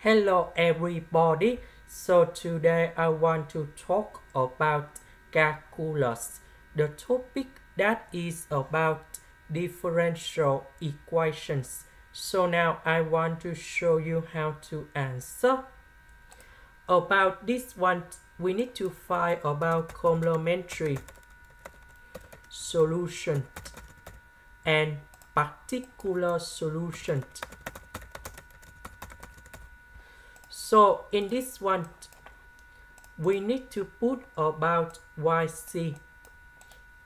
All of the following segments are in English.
Hello everybody. So today I want to talk about calculus. The topic that is about differential equations. So now I want to show you how to answer. About this one, we need to find about complementary solution and particular solution. So in this one, we need to put about yc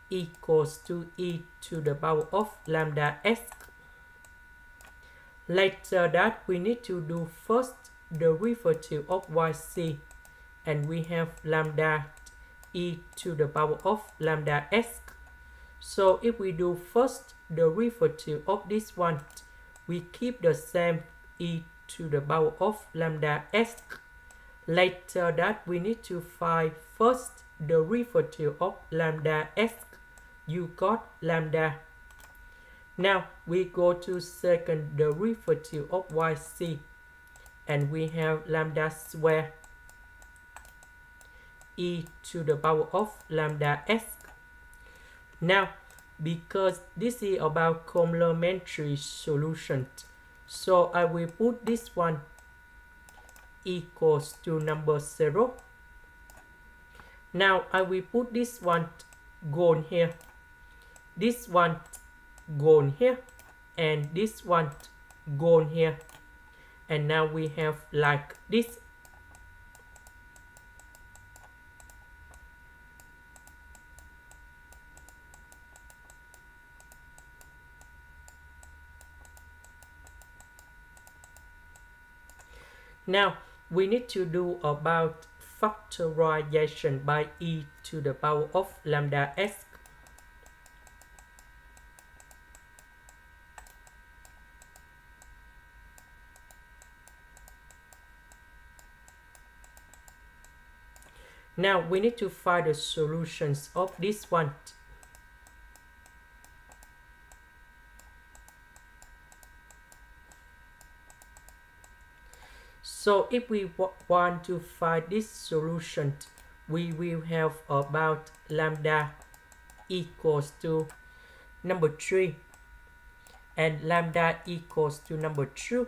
equals to e to the power of lambda s. Later that we need to do first derivative of yc, and we have lambda e to the power of lambda s. So if we do first derivative of this one, we keep the same e to the power of lambda s. Later that we need to find first derivative of lambda s. You got lambda. Now we go to second derivative of yc, and we have lambda square e to the power of lambda s. Now because this is about complementary solution, so I will put this one equals to number 0. Now I will put this one gone here, this one gone here, and this one gone here, and now we have like this. Now we need to do about factorization by e to the power of lambda s. Now we need to find the solutions of this one. So if we want to find this solution, we will have about lambda equals to number 3 and lambda equals to number 2.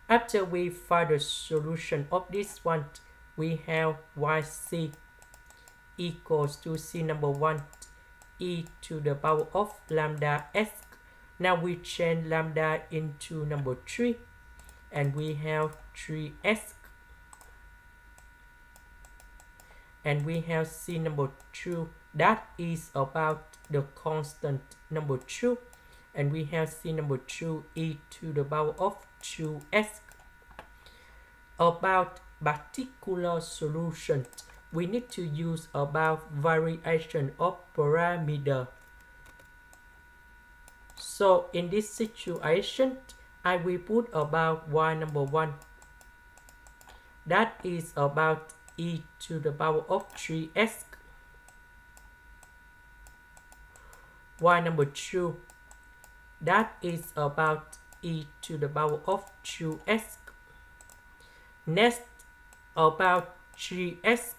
After we find the solution of this one, we have yc equals to c number 1 e to the power of lambda s. Now we change lambda into number 3, and we have 3s, and we have c number 2, that is about the constant number 2, and we have c number 2 e to the power of 2s. About particular solution, we need to use about variation of parameter. So in this situation, I will put about y number 1, that is about e to the power of 3s. Y number 2, that is about e to the power of 2s. Next, about 3s,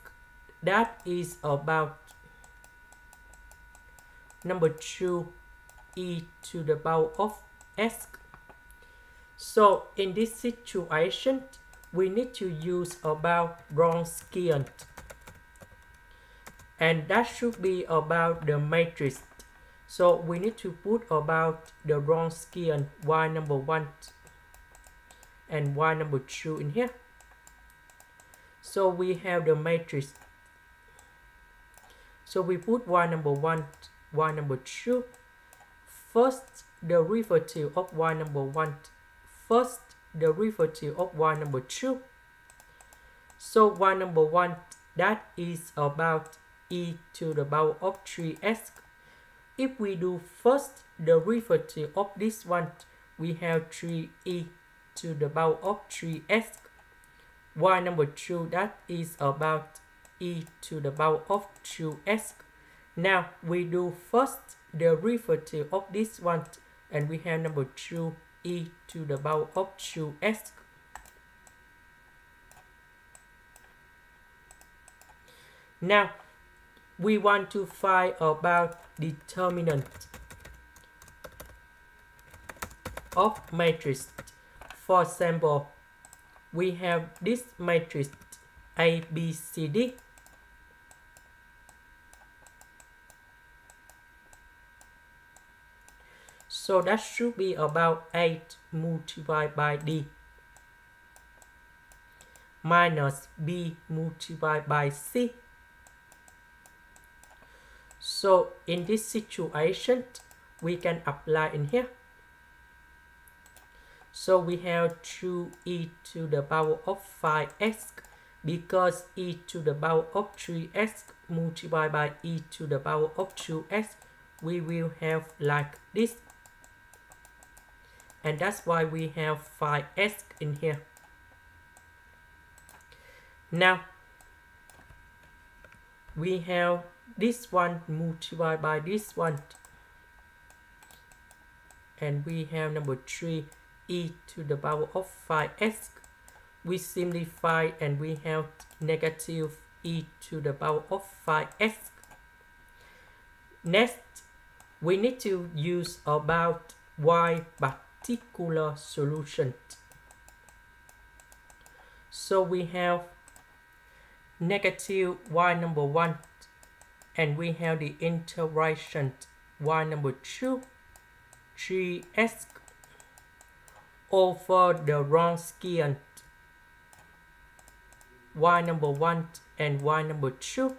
that is about number 2 e to the power of s. So in this situation, we need to use about Wronskian, and that should be about the matrix. So we need to put about the Wronskian y number 1 and y number 2 in here. So we have the matrix. So we put y number 1, y number 2. First derivative of y number 1, first derivative of y number 2. So y number 1, that is about e to the power of 3s. If we do first derivative of this one, we have 3e to the power of 3s. Y number 2, that is about e to the power of 2s. Now we do first derivative of this one, and we have number 2 e to the power of 2s. Now, we want to find about determinant of matrix. For example, we have this matrix A, B, C, D. So that should be about 8 multiplied by D minus B multiplied by C. So in this situation, we can apply in here. So we have 2e to the power of 5x, because e to the power of 3x multiplied by e to the power of 2x, we will have like this. And that's why we have 5x in here. Now, we have this one multiplied by this one. And we have number 3, e to the power of 5x. We simplify and we have negative e to the power of 5x. Next, we need to use about y particular solution. So we have negative y number 1, and we have the integration y number 2, 3x over the Wronskian y number 1 and y number 2.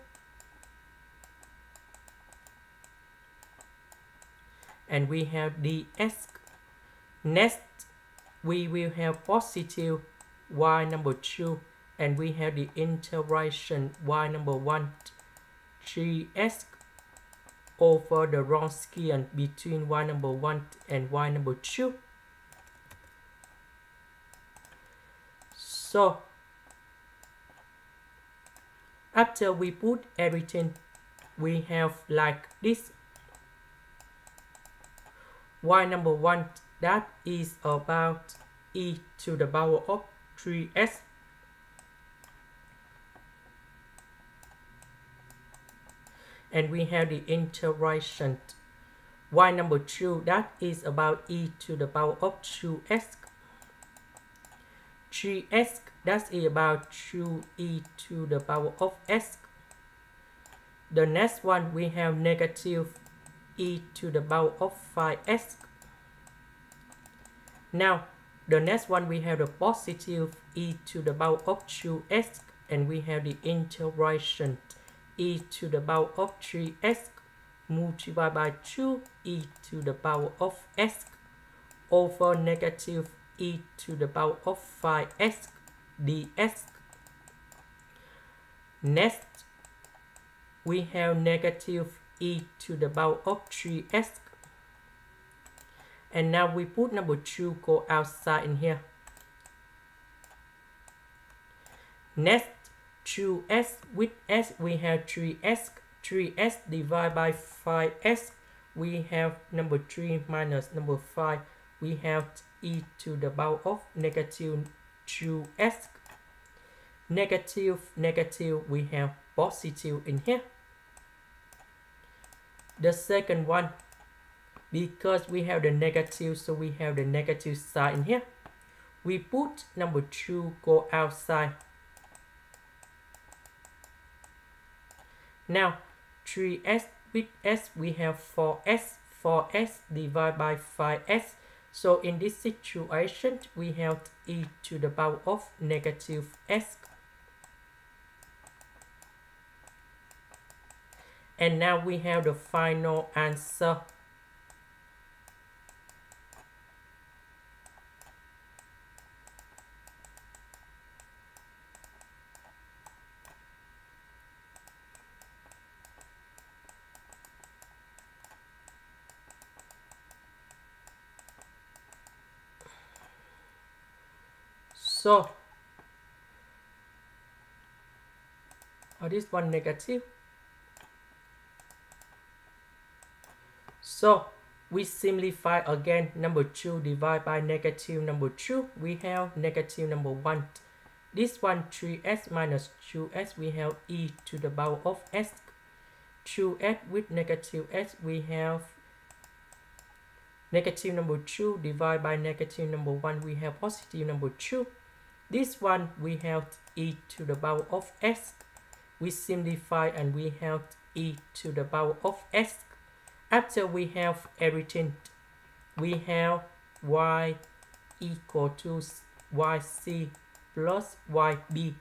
And we have dx. Next, we will have positive y number 2, and we have the integration y number 1, 3x over the Wronskian between y number 1 and y number 2. So, after we put everything, we have like this. Y number 1, that is about e to the power of 3x. And we have the integration y number 2, that is about e to the power of 2x. 3x, that is about 2e to the power of x. The next one, we have negative e to the power of 5x. Now, the next one, we have the positive e to the power of 2x, and we have the integration e to the power of 3x multiplied by 2 e to the power of x over negative e to the power of 5x dx. Next, we have negative e to the power of 3x. And now we put number 2 go outside in here. Next, 2x with s, we have 3x. 3x divided by 5x. We have number 3 minus number 5. We have e to the power of negative 2x. Negative, negative, we have positive in here. The second one, because we have the negative, so we have the negative side in here. We put number 2 go outside. Now, 3s with s, we have 4s. 4s divided by 5s. So in this situation, we have e to the power of negative s. And now we have the final answer. So, this one negative. So, we simplify again. Number 2 divided by negative number 2. We have negative number 1. This one 3s minus 2s, we have e to the power of s. 2s with negative s, we have negative number 2 divided by negative number 1, we have positive number 2. This one we have e to the power of s. We simplify and we have e to the power of s. After we have everything, we have y equal to yc plus yb.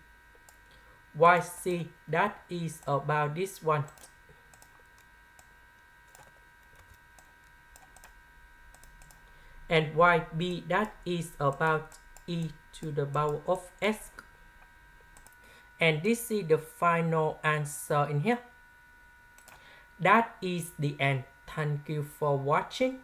Yc, that is about this one. And yb, that is about e to the power of s. And this is the final answer in here. That is the end. Thank you for watching.